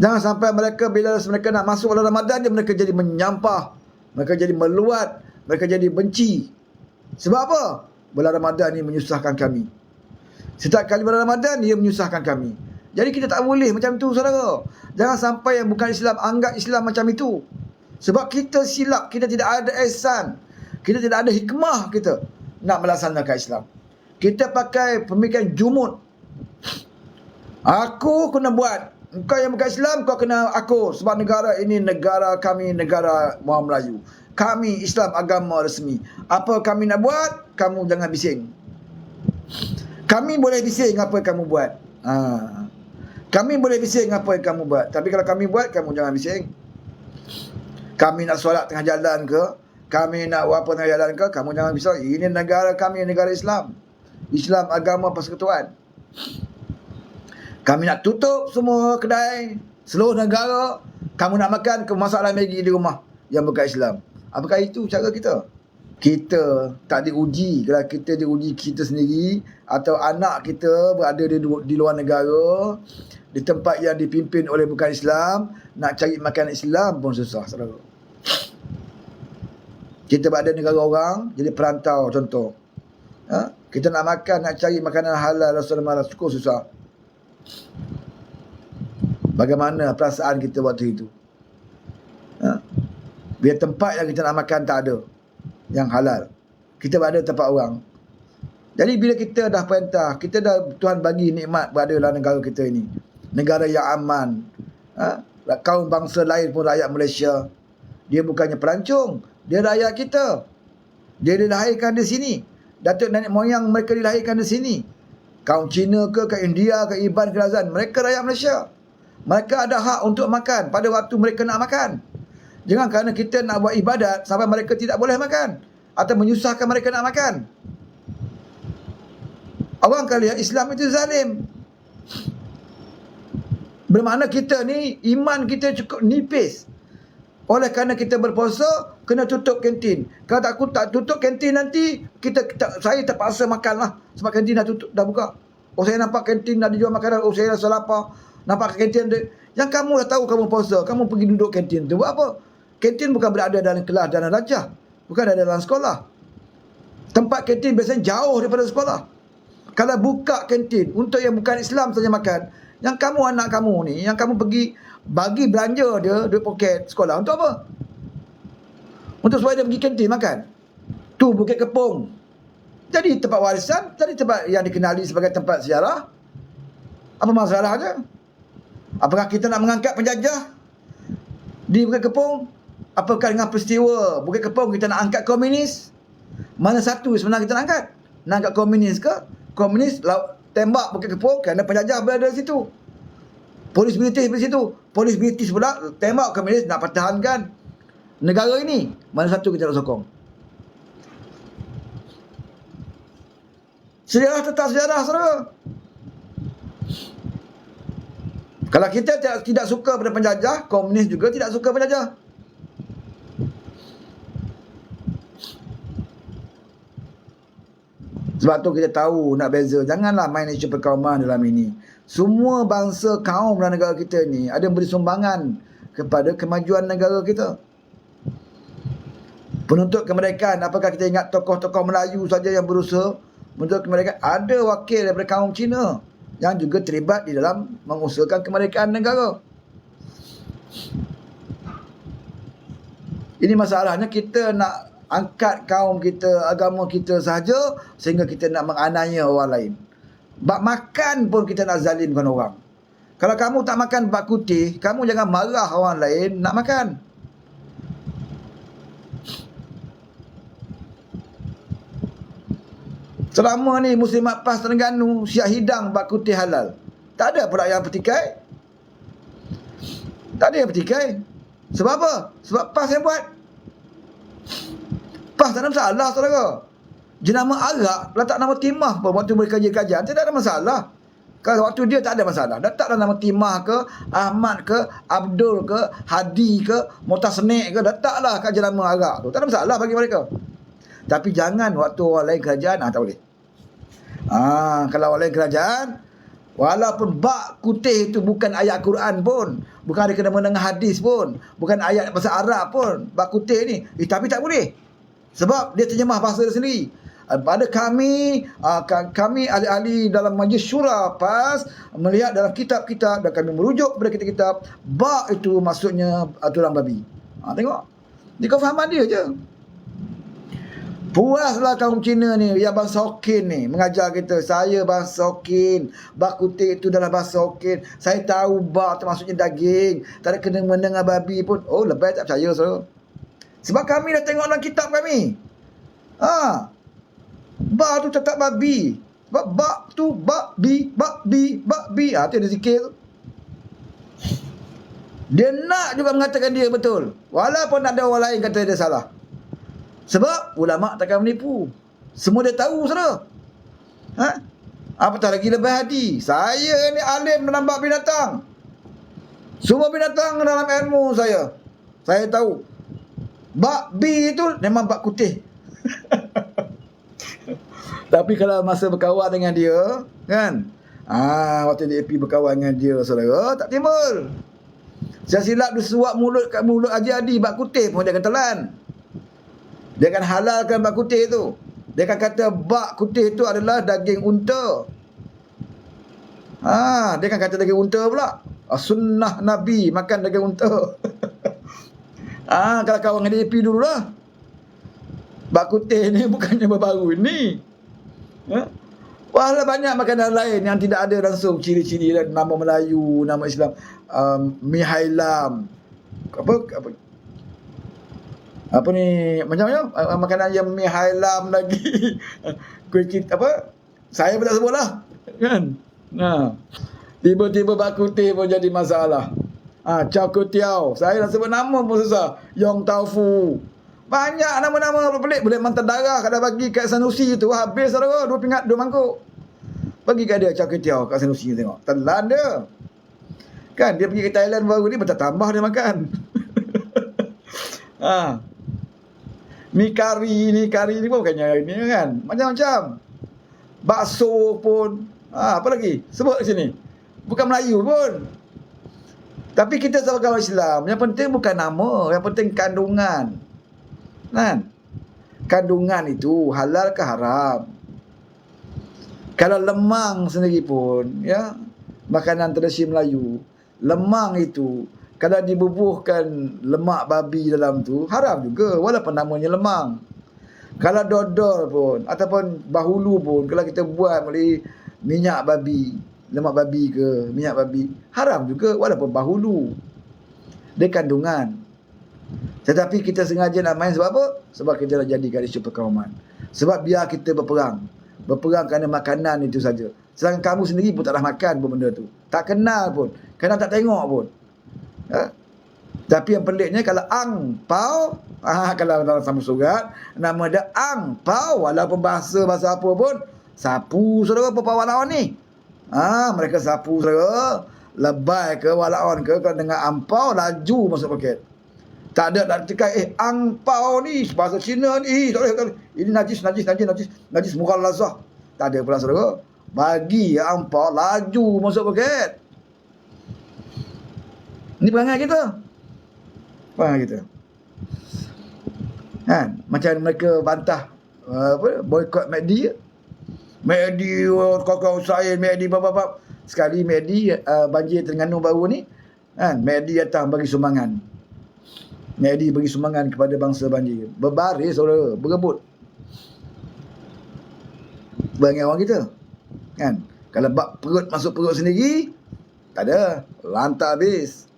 Jangan sampai mereka bila mereka nak masuk bulan Ramadan, mereka jadi menyampah, mereka jadi meluat, mereka jadi benci. Sebab apa? Bulan Ramadan ni menyusahkan kami. Setiap kali bulan Ramadan, dia menyusahkan kami. Jadi kita tak boleh macam tu, saudara. Jangan sampai yang bukan Islam anggap Islam macam itu. Sebab kita silap, kita tidak ada ihsan, kita tidak ada hikmah kita nak melaksanakan Islam. Kita pakai pemikiran jumud. Aku kena buat, engkau yang bukan Islam, kau kena aku. Sebab negara ini negara kami, negara orang Melayu. Kami Islam agama resmi. Apa kami nak buat, kamu jangan bising. Kami boleh bising apa yang kamu buat. Kami boleh bising apa yang kamu buat. Tapi kalau kami buat, kamu jangan bising. Kami nak solat tengah jalan ke, kami nak apa tengah jalan ke, kamu jangan bising. Ini negara kami, negara Islam. Islam agama persekutuan. Kami nak tutup semua kedai, seluruh negara. Kamu nak makan, kamu masaklah Maggi di rumah yang bukan Islam. Apakah itu cara kita? Kita tak diuji. Kalau kita diuji kita sendiri atau anak kita berada di luar negara, di tempat yang dipimpin oleh bukan Islam, nak cari makan Islam pun susah, saudara. Kita berada di negara orang, jadi perantau contoh. Kita nak makan, nak cari makanan halal, Rasulullah cukup susah. Bagaimana perasaan kita waktu itu? Biar tempat yang kita nak makan tak ada yang halal, kita berada tempat orang. Jadi bila kita dah perintah, kita dah Tuhan bagi nikmat berada dalam negara kita ini, negara yang aman. Kaum bangsa lain pun rakyat Malaysia, dia bukannya pelancong, dia rakyat kita. Dia dilahirkan di sini, datuk nenek moyang mereka dilahirkan di sini. Kaum Cina ke India ke Iban ke Razan, mereka rakyat Malaysia. Mereka ada hak untuk makan pada waktu mereka nak makan. Jangan kerana kita nak buat ibadat sampai mereka tidak boleh makan atau menyusahkan mereka nak makan. Orang akan lihat Islam itu zalim. Bermakna kita ni, iman kita cukup nipis. Oleh kerana kita berpuasa, kena tutup kantin. Kalau tak tutup kantin nanti, saya terpaksa makanlah. Sebab kantin dah tutup, dah buka. Oh, saya nampak kantin dah dijual makanan. Oh, saya rasa lapar. Nampak kantin dia. Yang kamu dah tahu kamu puasa, kamu pergi duduk kantin tu. Buat apa? Kantin bukan berada dalam kelas dan darjah. Bukan ada dalam sekolah. Tempat kantin biasanya jauh daripada sekolah. Kalau buka kantin untuk yang bukan Islam saja makan, yang kamu, anak kamu ni, yang kamu pergi bagi belanja dia duit poket sekolah untuk apa? Untuk supaya dia pergi kantin makan. Tu Bukit Kepong. Jadi tempat warisan, jadi tempat yang dikenali sebagai tempat sejarah. Apa masalahnya? Apakah kita nak mengangkat penjajah di Bukit Kepong? Apakah dengan peristiwa Bukit Kepong kita nak angkat komunis? Mana satu sebenarnya kita nak angkat? Nak angkat komunis ke? Komunis tembak Bukit Kepong kerana penjajah berada di situ. Polis British di situ. Polis British pula tembak komunis nak pertahankan negara ini. Mana satu kita nak sokong? Sejarah tetap sejarah, saudara. Kalau kita tidak suka pada penjajah, komunis juga tidak suka penjajah. Sebab tu kita tahu nak beza. Janganlah main isu perkauman dalam ini. Semua bangsa kaum dalam negara kita ni ada beri sumbangan kepada kemajuan negara kita. Penuntut kemerdekaan, apakah kita ingat tokoh-tokoh Melayu saja yang berusaha menuntut kemerdekaan? Ada wakil daripada kaum Cina yang juga terlibat di dalam mengusahakan kemerdekaan negara. Ini masalahnya, kita nak angkat kaum kita, agama kita sahaja, sehingga kita nak menganiaya orang lain. Bak makan pun kita nak zalimkan orang. Kalau kamu tak makan bak kutih, kamu jangan marah orang lain nak makan. Selama ni Muslimat PAS Terengganu siap hidang bak kutih halal. Tak ada pula yang petikai. Tak ada yang petikai. Sebab apa? Sebab PAS yang buat. PAS tak ada masalah, saudara. Jenama arak, letak nama timah pun waktu mereka kajian, tidak ada masalah. Kalau waktu dia tak ada masalah. Letaklah nama timah ke, Ahmad ke, Abdul ke, Hadi ke, Mutasnik ke, letaklah kat jenama arak tu. Tak ada masalah bagi mereka. Tapi jangan waktu orang lain kerajaan, tak boleh. Kalau orang lain kerajaan, Walaupun bak kutih itu bukan ayat Quran pun, bukan ada kena mendengar hadis pun, bukan ayat bahasa Arab pun, bak kutih ni, tapi tak boleh. Sebab dia terjemah bahasa dia sendiri. Pada kami, kami ahli-ahli dalam majlis syura PAS melihat dalam kitab-kitab dan kami merujuk kepada kitab-kitab, bak itu maksudnya tulang babi. Tengok. Dia kefahaman dia je. Puaslah kaum Cina ni yang bangsa Hokkien ni mengajar kita. Saya bangsa Hokkien, bak kutih itu dalam bahasa Hokkien. Saya tahu bak tu maksudnya daging, tak ada kena mendengar babi pun. Oh, lebih tak percaya saudara. Sebab kami dah tengok dalam kitab kami. Bak tu tetap babi. Sebab bak tu bakbi. Tu dia zikir. Dia nak juga mengatakan dia betul, walaupun ada orang lain kata dia salah. Sebab ulama' takkan menipu. Semua dia tahu, saudara. Apatah lagi lebih hadi. Saya ni alim dalam bab binatang. Semua binatang dalam ilmu saya. Saya tahu. Bak B itu memang bak kutih. Tapi kalau masa berkawan dengan dia, kan? Waktu dia pergi berkawan dengan dia, saudara, tak timbul. Saya silap dia suap mulut kat mulut Haji Adi bak kutih pun dia akan telan. Dia akan halalkan bak kutih tu. Dia akan kata bak kutih tu adalah daging unta. Dia akan kata daging unta pula. Sunnah Nabi makan daging unta. Kalau kawan dengan DAP dulu lah. Bak kutih ni bukannya baru ini. Walau banyak makanan lain yang tidak ada langsung ciri-ciri dan nama Melayu, nama Islam. Mi hailam. Apa ni, macam-macam makanan yang mi hailam lagi. Kuih apa? Saya pun tak sebut lah. Kan? Tiba-tiba bak kutih pun jadi masalah. Chow Tiao. Saya nak sebut nama pun susah. Yong Tau Fu. Banyak nama-nama pelik. Boleh mantan darah. Kalau bagi kat Sanusi tu, habis saudara. 2 pingat, 2 mangkuk. Bagi kat dia Chow Tiao kat Sanusi tengok. Telan dia. Kan, dia pergi ke Thailand baru ni, bertambah dia makan. Ni kari ni pun bukannya ini kan. Macam-macam. Bakso pun. Apa lagi? Sebut di sini. Bukan Melayu pun. Tapi kita sebagai orang Islam, yang penting bukan nama, yang penting kandungan. Kan? Kandungan itu halal ke haram. Kalau lemang sendiri pun, ya, makanan tradisi Melayu, lemang itu kalau dibubuhkan lemak babi dalam tu, haram juga walaupun namanya lemang. Kalau dodol pun ataupun bahulu pun, kalau kita buat melalui minyak babi, lemak babi ke minyak babi, haram juga walaupun bahulu. Dia kandungan. Tetapi kita sengaja nak main sebab apa? Sebab kita nak jadikan isu perkauman. Sebab biar kita berperang. Berperang kerana makanan itu saja. Sedangkan kamu sendiri pun taklah makan pun benda tu. Tak kenal pun. Kadang tak tengok pun. Tapi yang peliknya kalau angpau, kalau dalam sama surat nama dia angpau, walaupun bahasa apa pun, sapu saudara perpawalan ni. Mereka sapu saudara, lebay ke walaon ke, kalau dengar angpau laju masuk paket. Tak ada nak tekan angpau ni bahasa Cina ni, tak boleh. Ini najis mughallazah. Tak ada pula saudara. Bagi angpau laju masuk paket. Ini perangai kita. Kan? Macam mereka bantah boykot MACD. MACD, kau Usain, MACD, bab. Sekali MACD banjir Terengganu baru ni, kan? MACD datang bagi sumbangan. MACD bagi sumbangan kepada bangsa banjir. Berbaris saudara, berebut. Perangai orang kita. Kan? Kalau bab perut masuk perut sendiri, tak ada, lantak habis.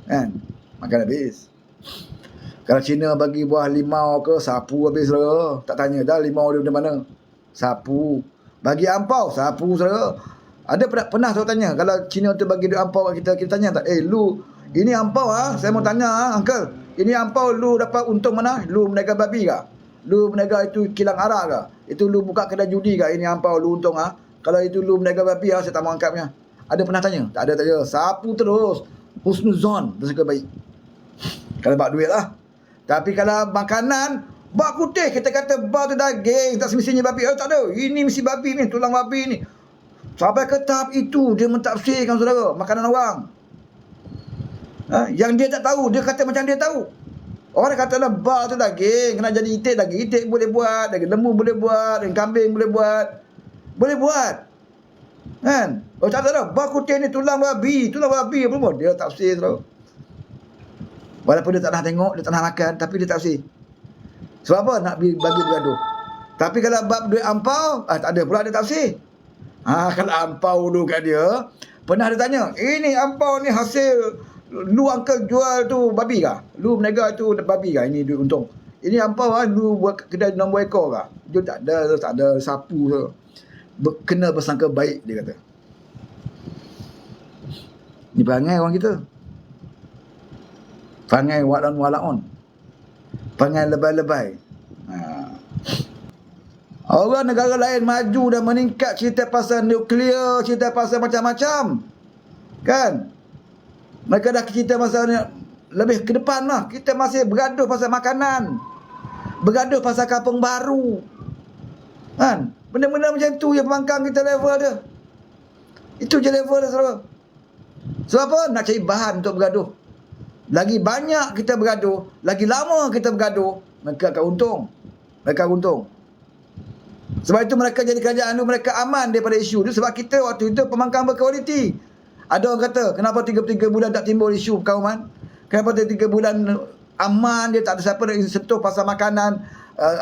Kan? Makan habis. Kalau Cina bagi buah limau ke, sapu habis saudara. Tak tanya dah limau dia dari mana. Sapu. Bagi ampau, sapu saudara. Ada pernah saya tanya, kalau Cina tu bagi duit ampau kat kita tanya tak? Lu, ini ampau saya mau tanya uncle. Ini ampau lu dapat untung mana? Lu meniaga babi ke? Lu meniaga itu kilang arak ke? Itu lu buka kedai judi ke? Ini ampau lu untung Kalau itu lu meniaga babi saya tak mau angkatnya. Ada pernah tanya? Tak ada. Sapu terus. Husnuzon, bersuka baik. Kalau bak duit lah. Tapi kalau makanan, bak kutih, kita kata bak tu daging, tak semestinya babi. Tak ada. Ini mesti babi ni, tulang babi ni. Sampai ke tahap itu dia mentafsirkan saudara makanan orang. Yang dia tak tahu, dia kata macam dia tahu. Orang kata lah bar tu daging, kena jadi itik daging. Itik boleh buat, daging lembu boleh buat, daging kambing boleh buat. Boleh buat. Kan? Oh tak tahu, bar kutil ni tulang babi apa pun. Dia tafsir saudara. Walaupun dia tak nak tengok, dia tak nak makan, tapi dia tafsir. Sebab apa? Nak bagi bergaduh. Tapi kalau bab duit ampau, tak ada pula dia tafsir. Kalau ampau dulu kat dia, pernah dia tanya, ini ampau ni hasil lu uncle jual tu babi kah? Lu berniaga tu babi kah? Ini duit untung. Ini ampau lu buat kedai nombor ekor kah? Dia tak ada sapu tu. Kena bersangka baik, dia kata. Ni perangai orang kita. Perangai walaun. Perangai lebay-lebay. Orang negara lain maju dan meningkat, cerita pasal nuklear, cerita pasal macam-macam. Kan? Mereka dah cerita pasal lebih ke depan lah. Kita masih bergaduh pasal makanan. Bergaduh pasal kampung baru. Kan? Benda-benda macam tu yang pembangkang kita level dia. Itu je level dia, saudara. Sebab apa? Nak cari bahan untuk bergaduh. Lagi banyak kita bergaduh, lagi lama kita bergaduh, mereka akan untung. Mereka untung. Sebab itu mereka jadi kerajaan tu, mereka aman daripada isu tu. Sebab kita waktu itu pembangkang berkualiti. Ada orang kata, kenapa 3 bulan tak timbul isu perkauman? Kenapa 3 bulan aman, dia tak ada siapa nak sentuh pasal makanan,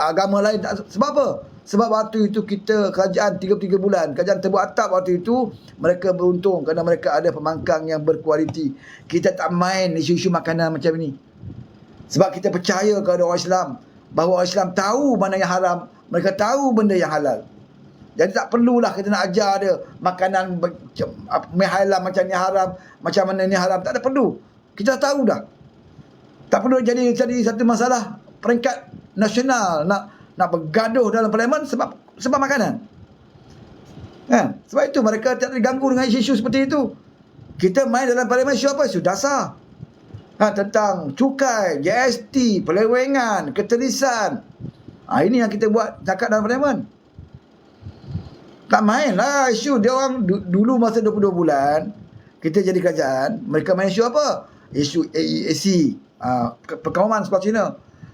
agama lain. Sebab apa? Sebab waktu itu kita kerajaan 3 bulan, kerajaan tebuk atap waktu itu, mereka beruntung kerana mereka ada pembangkang yang berkualiti. Kita tak main isu-isu makanan macam ini. Sebab kita percaya kepada orang Islam, bahawa orang Islam tahu mana yang haram, mereka tahu benda yang halal. Jadi tak perlulah kita nak ajar dia makanan halal macam ni haram, macam mana ni haram. Tak ada perlu. Kita tahu dah. Tak perlu jadi satu masalah peringkat nasional nak bergaduh dalam parlimen sebab makanan. Kan? Sebab itu mereka tak diganggu dengan isu-isu seperti itu. Kita main dalam parlimen isu apa? Isu dasar. Tentang cukai, GST, pelewengan, keterisan. Ini yang kita buat cakap dalam parlimen. Tak main lah isu dia orang dulu masa 22 bulan kita jadi kerajaan, mereka main isu apa? Isu AEAC, perkauman sekolah Cina.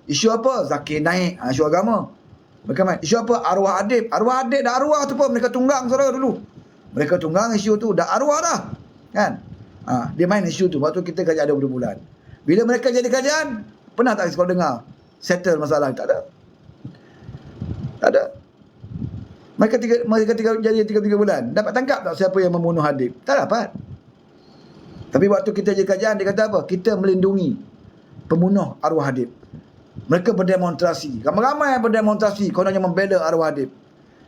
Isu apa? Zakir naik, isu agama. Mereka main isu apa? Arwah adib. Arwah adib dah arwah tu pun mereka tunggang saudara dulu. Mereka tunggang isu tu dah arwah dah. Kan? Dia main isu tu waktu kita kerajaan 22 bulan. Bila mereka jadi kerajaan, pernah tak sekolah dengar settle masalah? Tak ada. Tak ada. Mereka jadi 3 bulan. Dapat tangkap tak siapa yang membunuh Hadib? Tak dapat. Tapi waktu kita jadi kerajaan, dia kata apa? Kita melindungi pembunuh arwah Hadib. Mereka berdemonstrasi. Ramai-ramai yang berdemonstrasi kononnya membela arwah Hadib.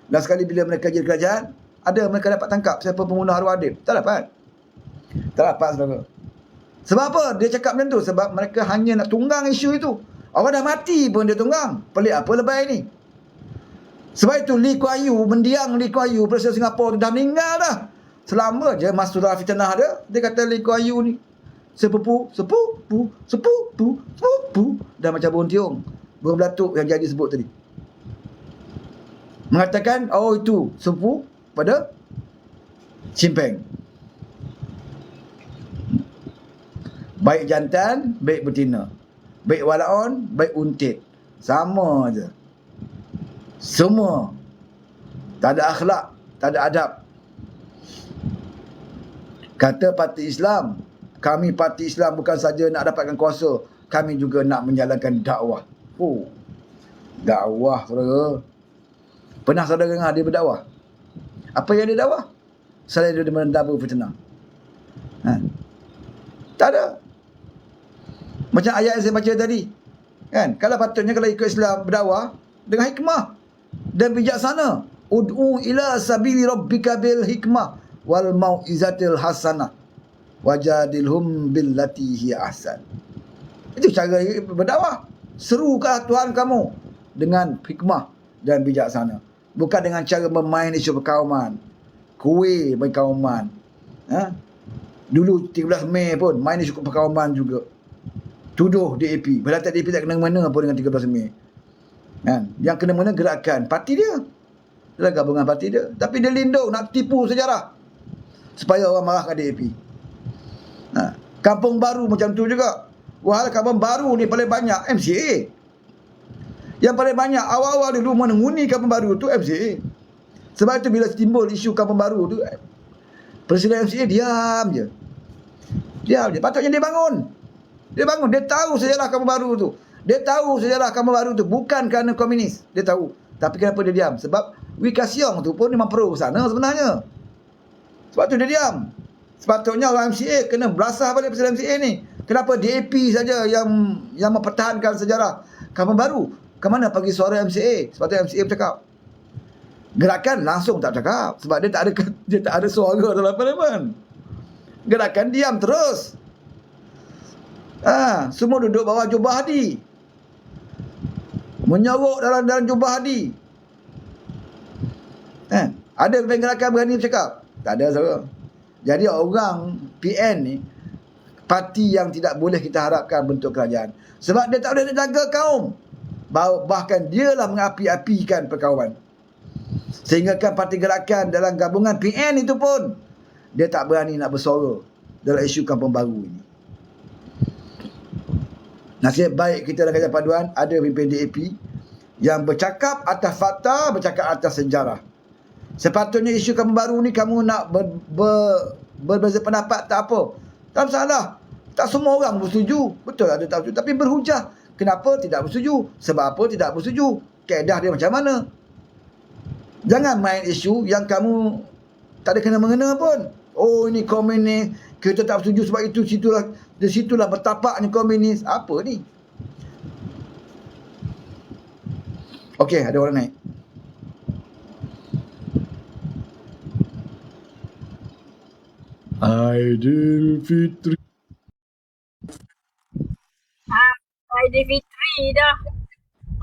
Dan sekali bila mereka jadi kerajaan, ada mereka dapat tangkap siapa pembunuh arwah Hadib? Tak dapat. Tak dapat, saudara. Sebab apa? Dia cakap macam tu. Sebab mereka hanya nak tunggang isu itu. Orang dah mati pun dia tunggang. Pelik apa lebay ni? Sebab itu Lee Kuan Yew, mendiang Lee Kuan Yew, Presiden Singapura tu dah meninggal dah. Selama je masuk dalam fitnah dia kata Lee Kuan Yew ni sepupu. Dah macam burung tiung, burung belatuk yang jadi sebut tadi. Mengatakan, oh itu sepupu pada Simpeng. Baik jantan, baik betina. Baik walaon, baik untit. Sama je. Semua tak ada akhlak, tak ada adab. Kata parti Islam, kami parti Islam bukan saja nak dapatkan kuasa, kami juga nak menjalankan dakwah. Dakwah, saudara. Pernah saudara dengar dia berdakwah? Apa yang dia dakwah? Selain dia mendaba fitnah. Tak ada. Macam ayat yang saya baca tadi. Kan? Kalau patutnya kalau ikut Islam berdakwah dengan hikmah dan bijaksana. Ud'u ila sabili rabbika bil hikmah wal mau'izatil hasanah wajadilhum billati hiya ahsan. Itu cara berdakwah. Serukan Tuhan kamu dengan hikmah dan bijaksana. Bukan dengan cara memain isu perkauman, kuih perkauman. Dulu 13 Mei pun main isu perkauman juga. Tuduh DAP. Padahal DAP tak kena-mena pun dengan 13 Mei. Yang kena-mena gerakan parti dia. dalam gabungan parti dia. Tapi dia lindung nak tipu sejarah supaya orang marah ke DAP. Kampung Baru macam tu juga. Wahal Kampung Baru ni paling banyak MCA. Yang paling banyak awal-awal dulu menghuni Kampung Baru tu MCA. Sebab itu bila timbul isu Kampung Baru tu, Presiden MCA diam je. Diam je. Patutnya dia bangun. Dia bangun. Dia tahu sejarah Kampung Baru tu. Dia tahu sejarah Kampung Baru tu bukan kerana komunis. Dia tahu. Tapi kenapa dia diam? Sebab Wee Ka Siong tu pun memang pro ke sana sebenarnya. Sebab tu dia diam. Sepatutnya orang MCA kena belasah balik Presiden MCA ni. Kenapa DAP saja yang mempertahankan sejarah Kampung Baru? Ke mana bagi suara MCA? Sepatutnya MCA bercakap. Gerakan langsung tak cakap sebab dia tak ada suara dalam parlimen. Gerakan diam terus. Semua duduk bawah jubah Hadi. Menyorok dalam jubah Hadi. Ada pemimpin gerakan berani bercakap? Tak ada suara. Jadi orang PN ni parti yang tidak boleh kita harapkan bentuk kerajaan. Sebab dia tak boleh jaga kaum. Bahkan dialah mengapi-apikan perkauman. Sehingga kan parti gerakan dalam gabungan PN itu pun dia tak berani nak bersuara dalam isu Kampung Baru ini. Nasib baik kita dalam Kerajaan Paduan ada pemimpin DAP yang bercakap atas fakta, bercakap atas sejarah. Sepatutnya isu Kampung Baru ni kamu nak berbeza pendapat tak apa. Tak masalah. Tak semua orang bersetuju. Betul ada tak bersetuju. Tapi berhujah. Kenapa tidak bersetuju? Sebab apa tidak bersetuju? Kaedah dia macam mana? Jangan main isu yang kamu tak ada kena-mengena pun. Oh, ini komunis. Kita tak bersetuju sebab itu. Di situlah bertapaknya komunis. Apa ni? Okey, ada orang naik. Aidilfitri. Aidilfitri dah.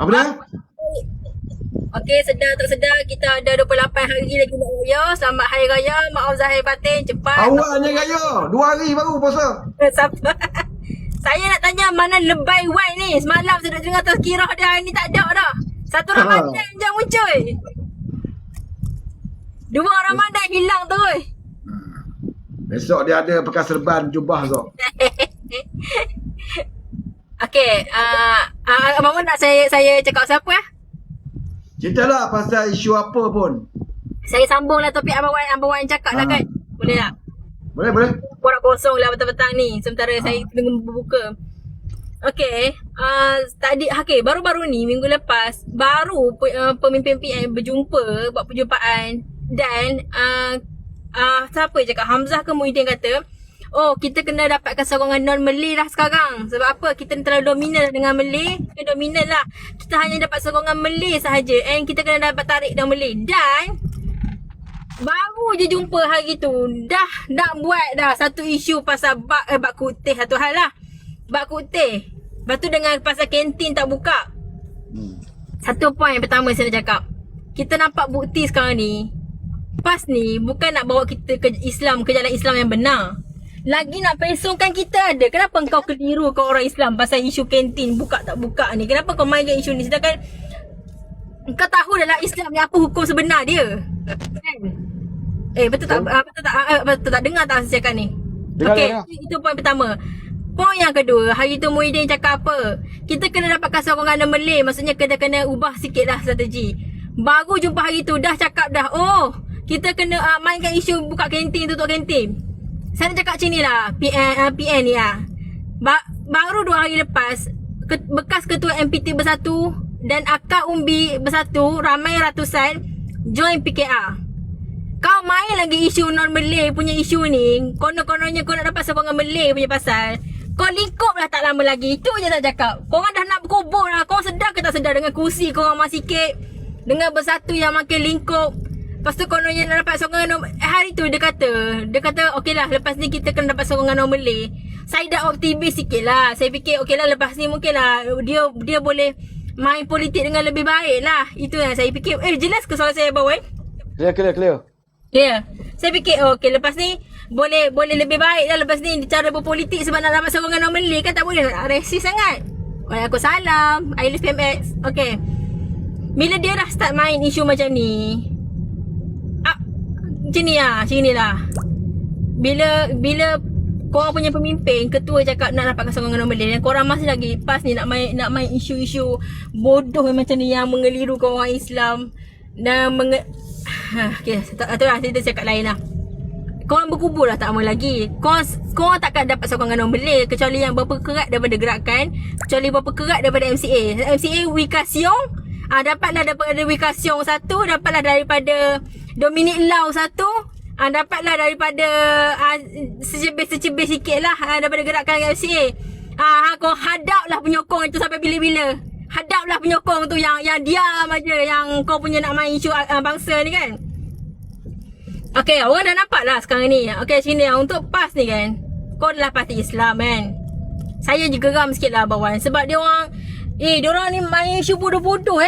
Apa dah? Okey, sedar tak sedar kita ada 28 hari lagi nak raya. Selamat Hari Raya. Maaf zahir batin. Cepat. Awalnya raya. 2 hari baru puasa. Siapa? Saya nak tanya mana lebay white ni. Semalam saya nak dengar tazkirah dia. Hari ni tak ada dah. 1 Ramadan je muncul. 2 Ramadan hilang terus. Besok dia ada bekas serban jubah tu. Okey, Abang nak saya cakap siapa ya? Ceritalah pasal isu apa pun. Saya sambunglah topik Abang Wan cakap lah kan. Boleh tak? Boleh. Borak kosong lah petang-petang ni. Sementara saya tengah berbuka. Okey, baru-baru ni minggu lepas baru pemimpin PN berjumpa, buat perjumpaan dan siapa je cakap, Hamzah ke Muhyiddin kata, oh kita kena dapatkan sokongan non-Malay lah sekarang. Sebab apa? Kita terlalu dominan dengan Malay. Kita dominan lah. Kita hanya dapat sokongan Malay sahaja. And kita kena dapat tarik dan Malay. Dan baru je jumpa hari tu, dah nak buat dah satu isu pasal bak kutih satu hal lah. Bak kutih. Lepas tu dengan pasal kantin tak buka. Satu poin pertama saya nak cakap. Kita nampak bukti sekarang ni. PAS ni bukan nak bawa kita ke Islam, ke jalan Islam yang benar. Lagi nak pesongkan kita ada. Kenapa kau keliru kau orang Islam pasal isu kantin buka tak buka ni? Kenapa kau mainkan isu ni? Sedangkan kau tahu dalam Islam ni apa hukum sebenar dia. Kan? Betul tak dengar tak saya cakap ni? Okey, itu poin pertama. Poin yang kedua, hari tu Muhyiddin cakap apa? Kita kena dapatkan sokongan dan Malay. Maksudnya kita kena ubah sikit lah strategi. Baru jumpa hari tu dah cakap dah, oh kita kena mainkan isu buka kantin, tutup kantin. Saya nak cakap macam ni lah, PN ni lah. Baru 2 hari lepas, bekas ketua MPT Bersatu dan akar umbi Bersatu, ramai ratusan, join PKR. Kau main lagi isu non-Malay punya isu ni, konon-kononnya kau nak dapat sokongan Malay punya pasal. Kau lingkup lah tak lama lagi, itu je tak cakap. Korang dah nak berkubur lah, korang sedar ke tak sedar dengan kursi korang masih sikit, dengan Bersatu yang makin lingkup. Lepas tu kononnya nak dapat sokongan hari tu dia kata okey lah, lepas ni kita kena dapat sokongan orang Malay. Saya dah optimis sikit lah. Saya fikir okey lah, lepas ni mungkin lah dia boleh main politik dengan lebih baik lah. Itu yang saya fikir. Jelas ke soalan saya bawah? Clear. Ya. Saya fikir okey lepas ni boleh lebih baik lah lepas ni cara berpolitik sebab nak dapat sokongan orang Malay kan tak boleh nak resis sangat. Waalaikumsalam. I love PMX. Okey. Bila dia dah start main isu macam ni, macam ni lah, macam ni lah. Bila korang punya pemimpin, ketua cakap nak dapatkan sokongan orang Malay, dan korang masih lagi PAS ni nak main isu-isu bodoh macam ni yang mengelirukan orang Islam dan okay, tu lah cerita cakap lain lah. Korang berkubur lah tak lama lagi. Korang takkan dapat sokongan orang Malay kecuali yang berperkerat daripada gerakan, kecuali berperkerat daripada MCA Wikasyong. Dapatlah daripada Wikasyong satu, dapatlah daripada Dominic Lau satu, dapatlah daripada secebis sikit lah daripada gerakan MCA. Kau hadap lah penyokong itu sampai bila-bila. Hadap lah penyokong tu yang diam aja, yang kau punya nak main isu bangsa ni kan. Okay, orang dah nampak lah sekarang ni. Okay, sini lah, untuk PAS ni kan, kau adalah parti Islam kan. Saya juga geram sikit lah Abang Wan, sebab dia orang ni main isu bodoh-bodoh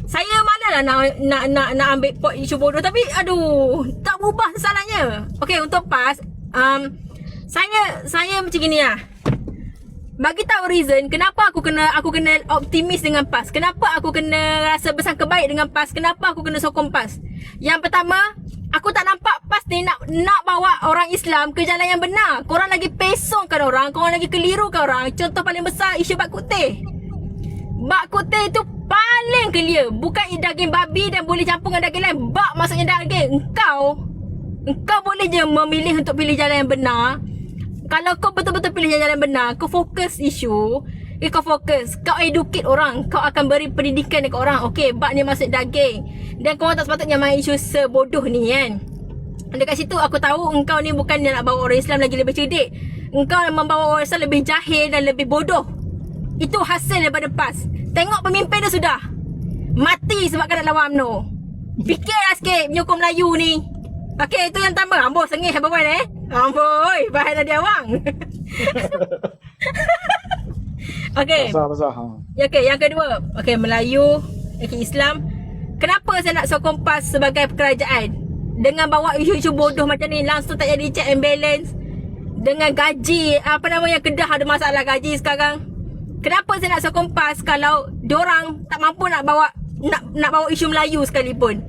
Saya malah lah nak ambil pot isu bodoh, tapi aduh, tak berubah salahnya. Okay, untuk PAS, saya macam gini lah. Bagi tahu reason kenapa aku kena optimis dengan PAS. Kenapa aku kena rasa bersangka baik dengan PAS. Kenapa aku kena sokong PAS. Yang pertama, aku tak nampak PAS ni nak bawa orang Islam ke jalan yang benar. Korang lagi pesongkan orang, korang lagi kelirukan orang. Contoh paling besar, isu bak kutih. Bak kutih tu paling clear. Bukan daging babi dan boleh campur dengan daging lain. Bak maksudnya daging. Engkau boleh je memilih untuk pilih jalan yang benar. Kalau kau betul-betul pilih jalan yang benar, kau fokus isu, kau fokus, kau educate orang, kau akan beri pendidikan dekat orang. Okay, bak ni maksud daging. Dan kau tak sepatutnya main isu sebodoh ni kan. Dekat situ aku tahu engkau ni bukan nak bawa orang Islam lagi lebih cerdik. Engkau membawa orang Islam lebih jahil dan lebih bodoh. Itu hasil daripada PAS. Tengok pemimpin dia sudah mati sebab kena lawan UMNO. Fikirlah sikit menyokong Melayu ni. Okay, itu yang pertama. Amboi, sengih Abang Wan Amboi, bahan dia awang. Okay. Besar. Okay, yang kedua. Okay, Melayu, okay, Islam. Kenapa saya nak sokong PAS sebagai kerajaan? Dengan bawa isu-isu bodoh macam ni, langsung tak jadi check and balance. Dengan gaji, Kedah ada masalah gaji sekarang. Kenapa saya nak sokong PAS kalau diorang tak mampu nak bawa isu Melayu sekalipun?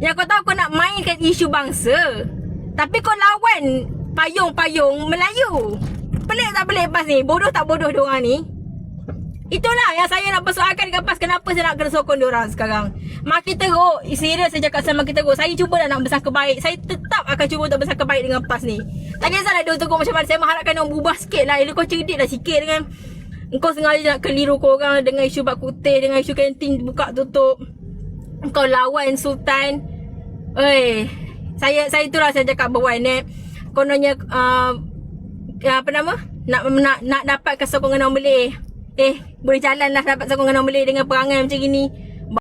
Yang kau tahu kau nak mainkan isu bangsa, tapi kau lawan payung-payung Melayu. Pelik tak pelik PAS ni? Bodoh tak bodoh diorang ni? Itulah yang saya nak persoalkan dengan PAS. Kenapa saya nak kena sokong diorang sekarang? Makin teruk. Serius saya cakap sama makin teruk. Saya cuba nak bersangka baik. Saya tetap akan cuba untuk bersangka baik dengan PAS ni. Tak kisahlah dia teruk macam mana. Saya mengharapkan dia berubah sikit lah. Kau cerdik lah sikit dengan engkau sengaja nak keliru korang dengan isu bak kutih, dengan isu kantin buka tutup. Engkau lawan Sultan. Saya itulah saya cakap bawa kononnya nak dapat sokongan orang Malay. Boleh jalan lah dapat sokongan orang Malay dengan perangai macam gini.